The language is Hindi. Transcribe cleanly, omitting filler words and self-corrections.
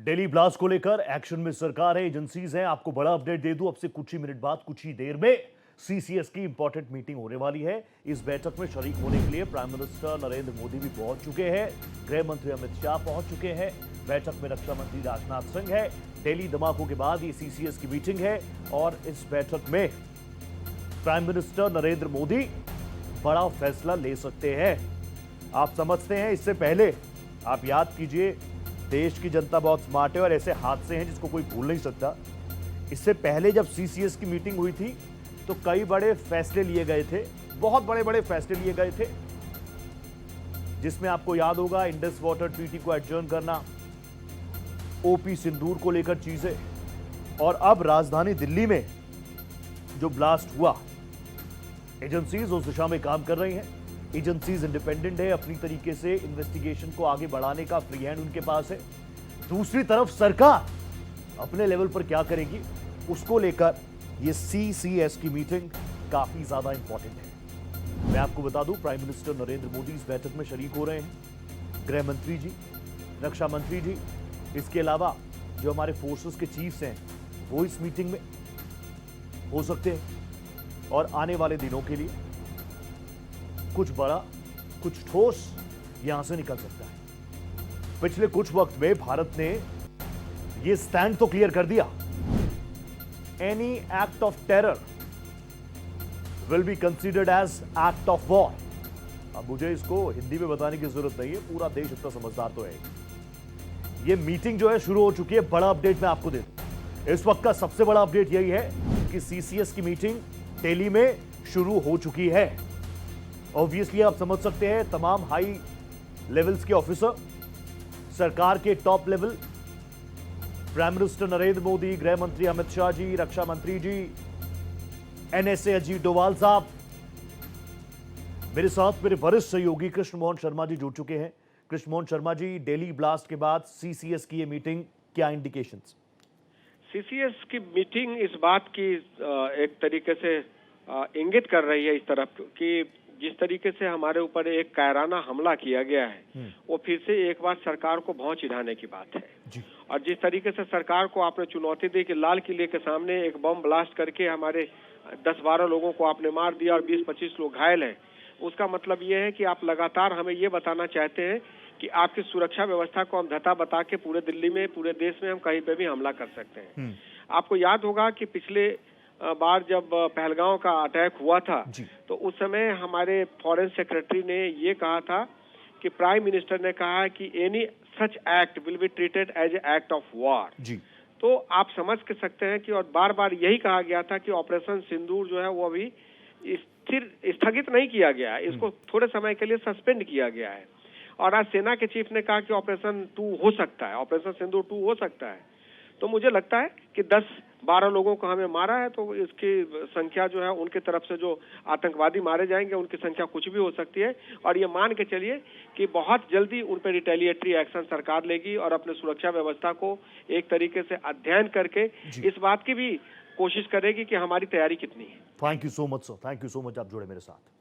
दिल्ली ब्लास्ट को लेकर एक्शन में सरकार है, एजेंसीज हैं। आपको बड़ा अपडेट दे दूं, अब से कुछ ही मिनट बाद, कुछ ही देर में सीसीएस की इंपॉर्टेंट मीटिंग होने वाली है। इस बैठक में शरीक होने के लिए प्राइम मिनिस्टर नरेंद्र मोदी भी पहुंच चुके हैं, गृह मंत्री अमित शाह पहुंच चुके हैं, बैठक में रक्षा मंत्री राजनाथ सिंह है। दिल्ली धमाकों के बाद ये सीसीएस की मीटिंग है और इस बैठक में प्राइम मिनिस्टर नरेंद्र मोदी बड़ा फैसला ले सकते हैं। आप समझते हैं, इससे पहले आप याद कीजिए, देश की जनता बहुत स्मार्ट है और ऐसे हादसे हैं जिसको कोई भूल नहीं सकता। इससे पहले जब सीसीएस की मीटिंग हुई थी तो कई बड़े फैसले लिए गए थे, बहुत बड़े बड़े फैसले लिए गए थे, जिसमें आपको याद होगा इंडस वाटर ट्रीटी को एडजर्न करना, ओपी सिंदूर को लेकर चीजें, और अब राजधानी दिल्ली में जो ब्लास्ट हुआ, एजेंसीज उस दिशा में काम कर रही हैं। एजेंसीज इंडिपेंडेंट है, अपनी तरीके से इन्वेस्टिगेशन को आगे बढ़ाने का फ्री हैंड उनके पास है। दूसरी तरफ सरकार अपने लेवल पर क्या करेगी, उसको लेकर ये सीसीएस की मीटिंग काफी ज्यादा इंपॉर्टेंट है। मैं आपको बता दूं, प्राइम मिनिस्टर नरेंद्र मोदी इस बैठक में शरीक हो रहे हैं, गृह मंत्री जी, रक्षा मंत्री जी, इसके अलावा जो हमारे फोर्सेस के चीफ्स हैं वो इस मीटिंग में हो सकते हैं। और आने वाले दिनों के लिए कुछ बड़ा, कुछ ठोस यहां से निकल सकता है। पिछले कुछ वक्त में भारत ने यह स्टैंड तो क्लियर कर दिया, any act of terror will be considered as act of war. अब मुझे इसको हिंदी में बताने की जरूरत नहीं है, पूरा देश इतना समझदार तो है। यह मीटिंग जो है शुरू हो चुकी है। बड़ा अपडेट मैं आपको दे दूं, इस वक्त का सबसे बड़ा अपडेट यही है कि सीसीएस की मीटिंग दिल्ली में शुरू हो चुकी है। ऑब्वियसली आप समझ सकते हैं, तमाम हाई लेवल्स के ऑफिसर, सरकार के top level, prime minister Narendra Modi, गृह मंत्री अमित शाह जी, रक्षा मंत्री जी, एनएसए अजीत डोभाल साहब, मेरे साथ मेरे वरिष्ठ सहयोगी कृष्ण मोहन शर्मा जी जुड़ चुके हैं। कृष्ण मोहन शर्मा जी, दिल्ली ब्लास्ट के बाद सीसीएस की ये मीटिंग, क्या इंडिकेशंस? सीसीएस की मीटिंग इस बात की एक तरीके से इंगित कर रही है इस तरफ कि जिस तरीके से हमारे ऊपर एक कायराना हमला किया गया है, वो फिर से एक बार सरकार को भौं चिढ़ाने की बात है जी। और जिस तरीके से सरकार को आपने चुनौती दी कि लाल किले के सामने एक बम ब्लास्ट करके हमारे 10-12 लोगों को आपने मार दिया और 20-25 लोग घायल हैं, उसका मतलब ये है कि आप लगातार हमें ये बताना चाहते हैं कि आपकी सुरक्षा व्यवस्था को हम धता बता के पूरे दिल्ली में, पूरे देश में हम कहीं पे भी हमला कर सकते हैं। आपको याद होगा कि पिछले बार जब पहलगांव का अटैक हुआ था, तो उस समय हमारे फॉरेन सेक्रेटरी ने ये कहा था कि प्राइम मिनिस्टर ने कहा कि any such act will be treated as act of war. तो आप समझ के सकते हैं कि और बार बार यही कहा गया था कि ऑपरेशन सिंदूर जो है वो अभी स्थगित नहीं किया गया है, इसको थोड़े समय के लिए सस्पेंड किया गया है। और आज सेना के चीफ ने कहा कि ऑपरेशन 2 हो सकता है, ऑपरेशन सिंदूर 2 हो सकता है। तो मुझे लगता है कि 10-12 लोगों को हमें मारा है, तो इसकी संख्या जो है, उनके तरफ से जो आतंकवादी मारे जाएंगे उनकी संख्या कुछ भी हो सकती है। और ये मान के चलिए कि बहुत जल्दी उन पर रिटेलिएटरी एक्शन सरकार लेगी और अपने सुरक्षा व्यवस्था को एक तरीके से अध्ययन करके इस बात की भी कोशिश करेगी कि हमारी तैयारी कितनी है। Thank you so much sir, thank you so much, आप जुड़े मेरे साथ।